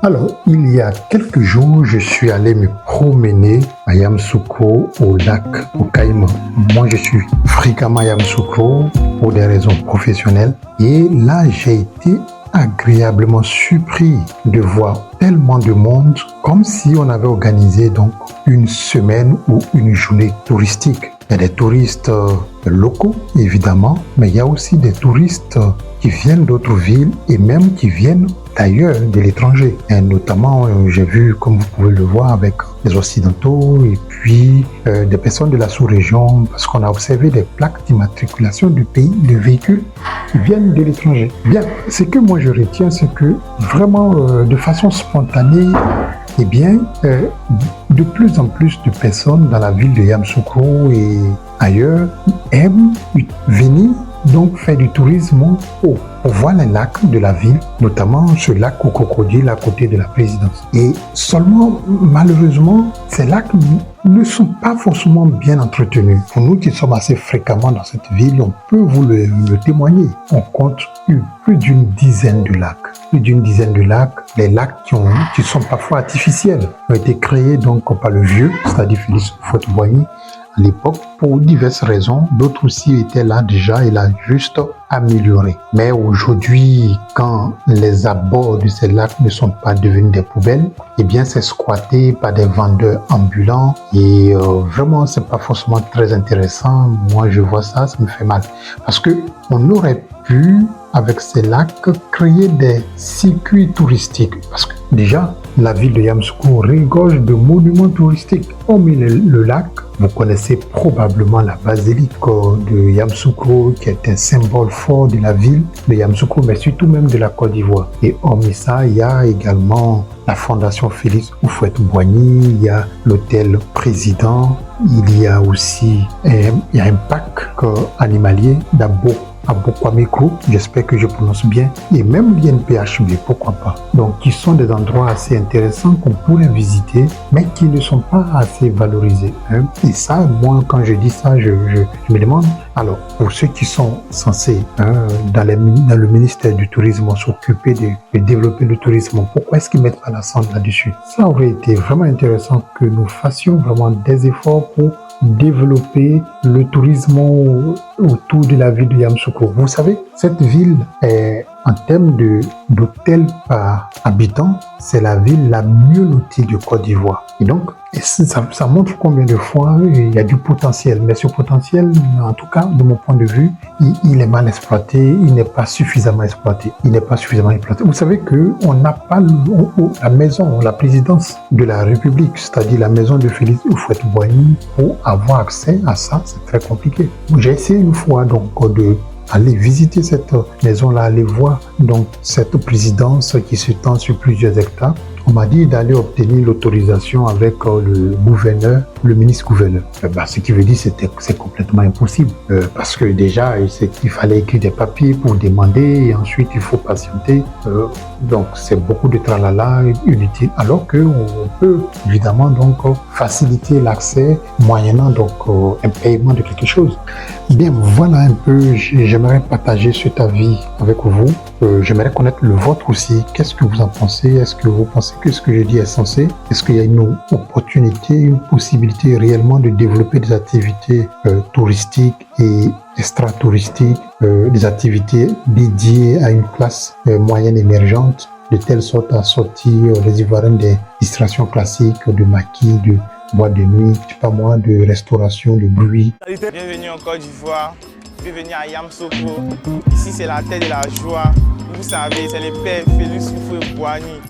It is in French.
Alors, il y a quelques jours, je suis allé me promener à Yamoussoukro, au lac, au Caïman. Moi, je suis fréquemment à Yamoussoukro pour des raisons professionnelles. Et là, j'ai été agréablement surpris de voir tellement de monde, comme si on avait organisé donc une semaine ou une journée touristique. Il y a des touristes locaux, évidemment, mais il y a aussi des touristes qui viennent d'autres villes et même qui viennent d'ailleurs, de l'étranger. Et notamment, j'ai vu, comme vous pouvez le voir, avec les Occidentaux et puis des personnes de la sous-région, parce qu'on a observé des plaques d'immatriculation du pays, des véhicules qui viennent de l'étranger. Bien, ce que moi je retiens, c'est que vraiment, de façon spontanée, eh bien, de plus en plus de personnes dans la ville de Yamoussoukro et ailleurs aiment venir donc faire du tourisme pour voir les lacs de la ville, notamment ce lac au crocodile à côté de la présidence. Et seulement, malheureusement, ces lacs ne sont pas forcément bien entretenus. Pour nous qui sommes assez fréquemment dans cette ville, on peut vous le témoigner. On compte plus d'une dizaine de lacs. Plus d'une dizaine de lacs, des lacs qui sont parfois artificiels, ont été créés donc par le vieux, c'est-à-dire Félix Houphouët-Boigny, à l'époque, pour diverses raisons. D'autres aussi étaient là déjà, il a juste amélioré. Mais aujourd'hui, quand les abords de ces lacs ne sont pas devenus des poubelles, eh bien, c'est squatté par des vendeurs ambulants et vraiment, c'est pas forcément très intéressant. Moi, je vois ça, ça me fait mal. Parce que on aurait pu, avec ces lacs, créer des circuits touristiques. Parce que déjà, la ville de Yamoussoukro regorge de monuments touristiques. Hormis le lac, vous connaissez probablement la basilique de Yamoussoukro, qui est un symbole fort de la ville de Yamoussoukro, mais surtout même de la Côte d'Ivoire. Et hormis ça, il y a également la fondation Félix Houphouët-Boigny, il y a l'hôtel Président, il y a aussi un parc animalier d'Abo à Bokwamekro, j'espère que je prononce bien, et même l'INPHB, pourquoi pas. Donc, qui sont des endroits assez intéressants qu'on pourrait visiter, mais qui ne sont pas assez valorisés. Et ça, moi, quand je dis ça, je me demande, alors, pour ceux qui sont censés, dans le ministère du Tourisme, s'occuper de développer le tourisme, pourquoi est-ce qu'ils mettent pas l'accent là-dessus? Ça aurait été vraiment intéressant que nous fassions vraiment des efforts pour développer le tourisme autour de la ville de Yamoussoukro. Vous savez, cette ville est, en termes d'hôtels par habitant, c'est la ville la mieux lotie de Côte d'Ivoire. Et donc, ça montre combien de fois il y a du potentiel. Mais ce potentiel, en tout cas, de mon point de vue, il est mal exploité, il n'est pas suffisamment exploité. Vous savez qu'on n'a pas la maison, la présidence de la République, c'est-à-dire la maison de Félix Houphouët-Boigny, pour avoir accès à ça, c'est très compliqué. J'ai essayé une fois donc aller visiter cette maison-là, aller voir donc cette présidence qui s'étend sur plusieurs hectares. On m'a dit d'aller obtenir l'autorisation avec le gouverneur, le ministre-gouverneur. Ce qui veut dire que c'est complètement impossible. Parce que déjà, il fallait écrire des papiers pour demander et ensuite il faut patienter. Donc c'est beaucoup de tralala inutile. Alors qu'on peut évidemment donc faciliter l'accès moyennant donc un paiement de quelque chose. Bien, voilà un peu, j'aimerais partager cet avis avec vous. J'aimerais connaître le vôtre aussi. Qu'est-ce que vous en pensez? Est-ce que vous pensez que ce que je dis est sensé? Est-ce qu'il y a une opportunité, une possibilité réellement de développer des activités touristiques et extra-touristiques, des activités dédiées à une classe moyenne émergente, de telle sorte à sortir les Ivoiriens des distractions classiques, de maquis, de boîte de nuit, je sais pas moi, de restauration, de bruit. Bienvenue en Côte d'Ivoire, bienvenue à Yamoussoukro. Ici c'est la terre de la joie. Vous savez, c'est le père Félix Houphouët-Boigny.